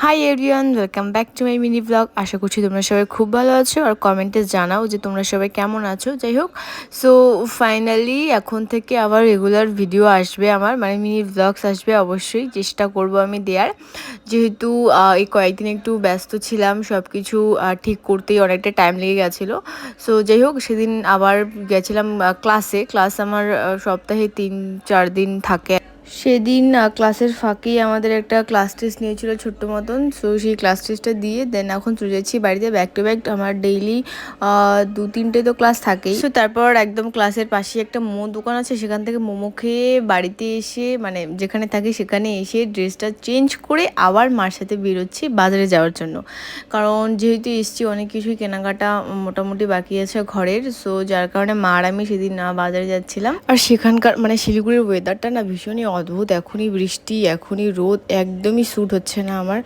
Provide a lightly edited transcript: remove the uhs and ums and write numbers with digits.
High everyone, welcome back to my mini blog. আশা করছি তোমরা সবাই খুব ভালো আছো আর কমেন্টে জানাও যে তোমরা সবাই কেমন আছো। যাই হোক, সো ফাইনালি এখন থেকে আবার রেগুলার ভিডিও আসবে, আমার মানে মিনি ব্লগস আসবে। অবশ্যই চেষ্টা করব আমি দেওয়ার, যেহেতু এই কয়েকদিন একটু ব্যস্ত ছিলাম, সব কিছু ঠিক করতেই অনেকটা টাইম লেগে গেছিলো। সো যাই হোক, সেদিন আবার গেছিলাম ক্লাস আমার সপ্তাহে 3-4 দিন থাকে। সেদিন ক্লাসের ফাঁকেই আমাদের একটা ক্লাস টেস্ট নিয়েছিল ছোট্ট মতন। সো সেই ক্লাস টেস্টটা দিয়ে দেন এখন চলে যাচ্ছি বাড়িতে। ব্যাক টু ব্যাক আমার ডেইলি 2-3টে তো ক্লাস থাকেই। সো তারপর একদম ক্লাসের পাশেই একটা মোমো দোকান আছে, সেখান থেকে মোমো খেয়ে বাড়িতে এসে, মানে যেখানে থাকি সেখানে এসে ড্রেসটা চেঞ্জ করে আবার মার সাথে বেরোচ্ছি বাজারে যাওয়ার জন্য। কারণ যেহেতু এসছি অনেক কিছুই কেনাকাটা মোটামুটি বাকি আছে ঘরের। সো যার কারণে মা আর আমি সেদিন বাজারে যাচ্ছিলাম। আর সেখানকার মানে শিলিগুড়ির ওয়েদারটা না ভীষণই অদ্ভুত। এখনই বৃষ্টি, এখনই রোদ, একদমই স্যুট হচ্ছে না আমার।